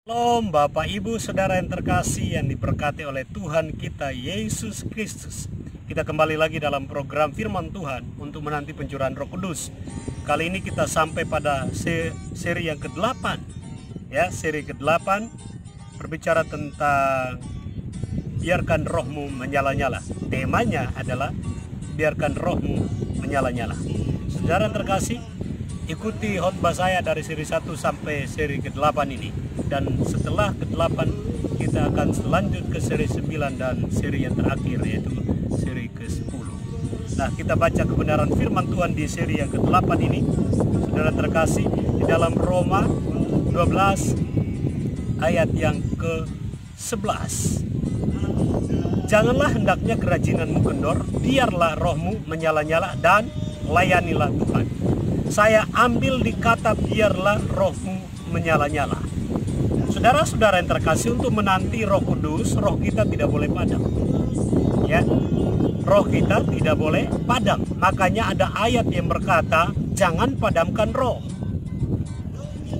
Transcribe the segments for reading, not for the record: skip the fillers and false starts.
Shalom Bapak Ibu Saudara yang terkasih yang diberkati oleh Tuhan kita Yesus Kristus. Kita kembali lagi dalam program Firman Tuhan untuk menanti pencurahan Roh Kudus. Kali ini kita sampai pada seri yang ke-8. Ya, seri ke-8 berbicara tentang biarkan rohmu menyala-nyala. Temanya adalah biarkan rohmu menyala-nyala. Saudara yang terkasih, ikuti khotbah saya dari seri 1 sampai seri ke-8 ini. Dan setelah ke-8 kita akan selanjut ke seri 9 dan seri yang terakhir yaitu seri ke-10. Nah, kita baca kebenaran firman Tuhan di seri yang ke-8 ini. Saudara terkasih, di dalam Roma 12 ayat yang ke-11. Janganlah hendaknya kerajinanmu kendor, biarlah rohmu menyala-nyala dan layanilah Tuhan. Saya ambil di kata biarlah rohmu menyala-nyala. Saudara-saudara yang terkasih, untuk menanti Roh Kudus, roh kita tidak boleh padam. Ya, roh kita tidak boleh padam. Makanya ada ayat yang berkata, jangan padamkan roh.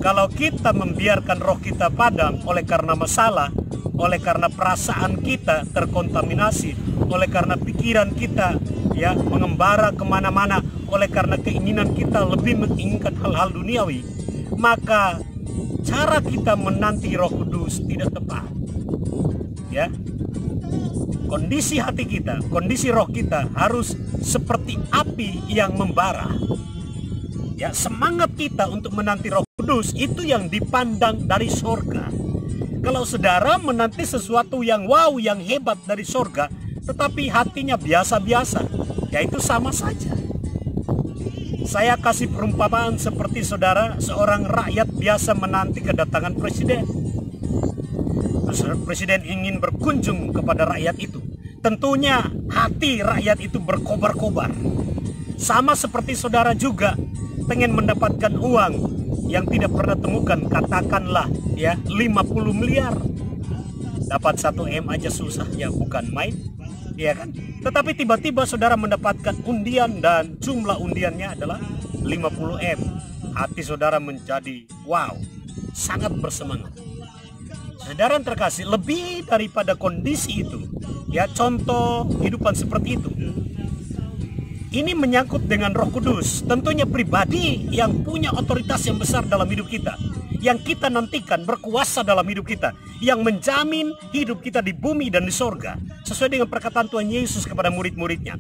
Kalau kita membiarkan roh kita padam oleh karena masalah, oleh karena perasaan kita terkontaminasi, oleh karena pikiran kita ya mengembara kemana-mana, oleh karena keinginan kita lebih menginginkan hal-hal duniawi, maka cara kita menanti Roh Kudus tidak tepat. Ya, kondisi hati kita, kondisi roh kita harus seperti api yang membara. Ya, semangat kita untuk menanti Roh Kudus itu yang dipandang dari sorga. Kalau saudara menanti sesuatu yang wow, yang hebat dari sorga, tetapi hatinya biasa-biasa, ya itu sama saja. Saya kasih perumpamaan seperti saudara, seorang rakyat biasa menanti kedatangan presiden. Presiden ingin berkunjung kepada rakyat itu. Tentunya hati rakyat itu berkobar-kobar. Sama seperti saudara juga pengen mendapatkan uang yang tidak pernah temukan, katakanlah ya 50 miliar. Dapat 1 M aja susah, ya bukan main. Ya kan? Tetapi tiba-tiba saudara mendapatkan undian dan jumlah undiannya adalah 50 M. Hati saudara menjadi wow, sangat bersemangat. Saudara yang terkasih, lebih daripada kondisi itu, ya contoh kehidupan seperti itu. Ini menyangkut dengan Roh Kudus, tentunya pribadi yang punya otoritas yang besar dalam hidup kita, yang kita nantikan berkuasa dalam hidup kita, yang menjamin hidup kita di bumi dan di sorga, sesuai dengan perkataan Tuhan Yesus kepada murid-muridnya.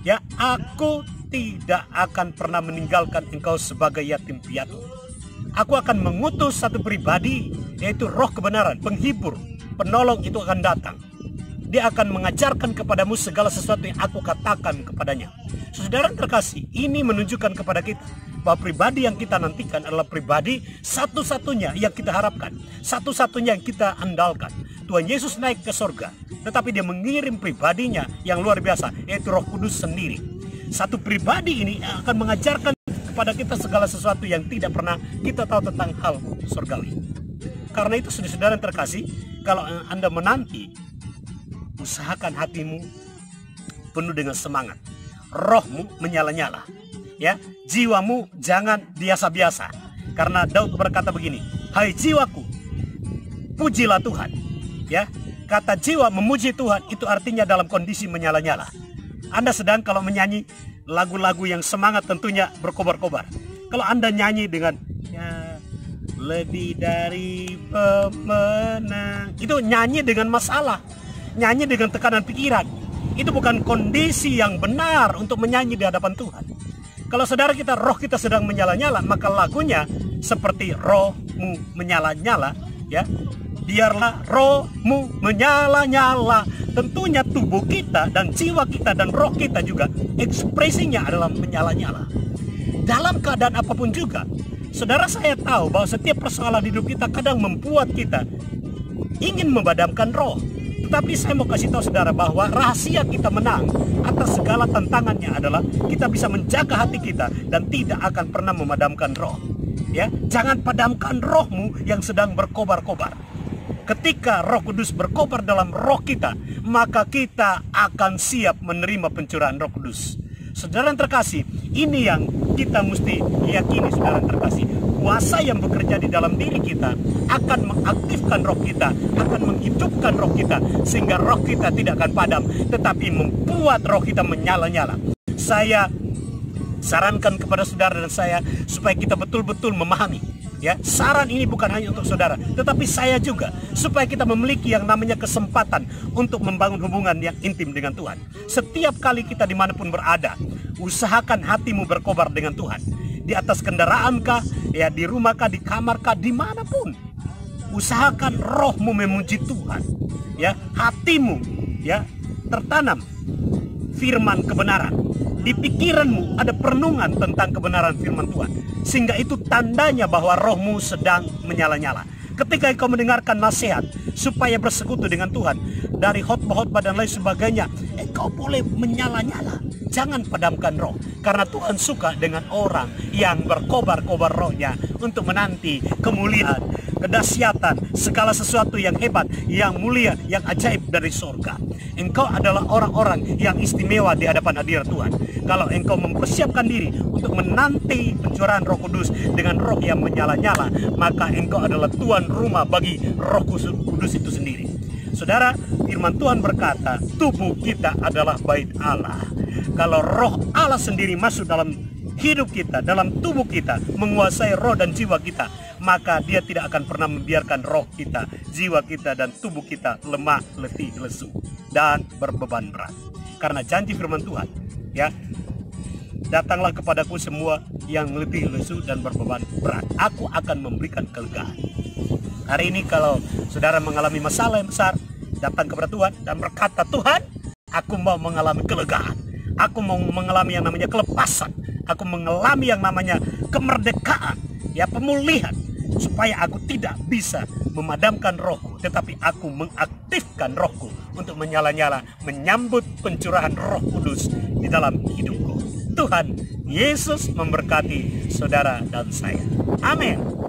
Ya, aku tidak akan pernah meninggalkan engkau sebagai yatim piatu. Aku akan mengutus satu pribadi, yaitu Roh kebenaran, penghibur, penolong itu akan datang. Dia akan mengajarkan kepadamu segala sesuatu yang aku katakan kepadanya. Saudara terkasih, ini menunjukkan kepada kita bahwa pribadi yang kita nantikan adalah pribadi satu-satunya yang kita harapkan, satu-satunya yang kita andalkan. Tuhan Yesus naik ke sorga, tetapi dia mengirim pribadinya yang luar biasa, yaitu Roh Kudus sendiri. Satu pribadi ini akan mengajarkan kepada kita segala sesuatu yang tidak pernah kita tahu tentang hal surgawi. Karena itu saudara yang terkasih, kalau Anda menanti, usahakan hatimu penuh dengan semangat, rohmu menyala-nyala, ya, jiwamu jangan biasa-biasa. Karena Daud berkata begini, hai jiwaku, pujilah Tuhan. Ya, kata jiwa memuji Tuhan itu artinya dalam kondisi menyala-nyala. Anda sedang kalau menyanyi lagu-lagu yang semangat tentunya berkobar-kobar. Kalau Anda nyanyi dengan ya, lebih dari pemenang, itu nyanyi dengan masalah, nyanyi dengan tekanan pikiran. Itu bukan kondisi yang benar untuk menyanyi di hadapan Tuhan. Kalau saudara kita, roh kita sedang menyala-nyala, maka lagunya seperti rohmu menyala-nyala, ya. Biarlah rohmu menyala-nyala. Tentunya tubuh kita dan jiwa kita dan roh kita juga ekspresinya adalah menyala-nyala. Dalam keadaan apapun juga, saudara, saya tahu bahwa setiap persoalan hidup kita kadang membuat kita ingin memadamkan roh. Tetapi saya mau kasih tahu saudara bahwa rahasia kita menang atas segala tantangannya adalah kita bisa menjaga hati kita dan tidak akan pernah memadamkan roh. Ya, jangan padamkan rohmu yang sedang berkobar-kobar. Ketika Roh Kudus berkobar dalam roh kita, maka kita akan siap menerima pencurahan Roh Kudus. Saudara yang terkasih, ini yang kita mesti yakini, saudara yang terkasih. kuasa yang bekerja di dalam diri kita akan mengaktifkan roh kita, akan menghidupkan roh kita, sehingga roh kita tidak akan padam, tetapi membuat roh kita menyala-nyala. Saya sarankan kepada saudara dan saya supaya kita betul-betul memahami, ya, saran ini bukan hanya untuk saudara, tetapi saya juga, supaya kita memiliki yang namanya kesempatan untuk membangun hubungan yang intim dengan Tuhan. Setiap kali kita dimanapun berada, usahakan hatimu berkobar dengan Tuhan. Di atas kendaraan kah, ya, di rumah kah, di kamar kah, dimanapun, usahakan rohmu memuji Tuhan, ya, hatimu, ya, tertanam firman kebenaran. Di pikiranmu ada perenungan tentang kebenaran firman Tuhan, sehingga itu tandanya bahwa rohmu sedang menyala-nyala. Ketika engkau mendengarkan nasihat supaya bersekutu dengan Tuhan dari khotbah-khotbah dan lain sebagainya, engkau boleh menyala-nyala. Jangan padamkan roh, karena Tuhan suka dengan orang yang berkobar-kobar rohnya untuk menanti kemuliaan, kedahsyatan, segala sesuatu yang hebat, yang mulia, yang ajaib dari surga. Engkau adalah orang-orang yang istimewa di hadapan hadirat Tuhan. Kalau engkau mempersiapkan diri untuk menanti pencurahan Roh Kudus dengan roh yang menyala-nyala, maka engkau adalah tuan rumah bagi Roh Kudus itu sendiri. Saudara, firman Tuhan berkata, tubuh kita adalah bait Allah. Kalau roh Allah sendiri masuk dalam hidup kita, dalam tubuh kita, menguasai roh dan jiwa kita, maka dia tidak akan pernah membiarkan roh kita, jiwa kita, dan tubuh kita lemah, letih, lesu, dan berbeban berat. Karena janji firman Tuhan, ya, datanglah kepadaku semua yang letih, lesu, dan berbeban berat, aku akan memberikan kelegaan. Hari ini kalau saudara mengalami masalah yang besar, datang kepada Tuhan dan berkata, Tuhan, aku mau mengalami kelegaan, aku mau mengalami yang namanya kelepasan, aku mengalami yang namanya kemerdekaan, ya, pemulihan, supaya aku tidak bisa memadamkan rohku, tetapi aku mengaktifkan rohku untuk menyala-nyala, menyambut pencurahan Roh Kudus di dalam hidupku. Tuhan Yesus memberkati saudara dan saya. Amin.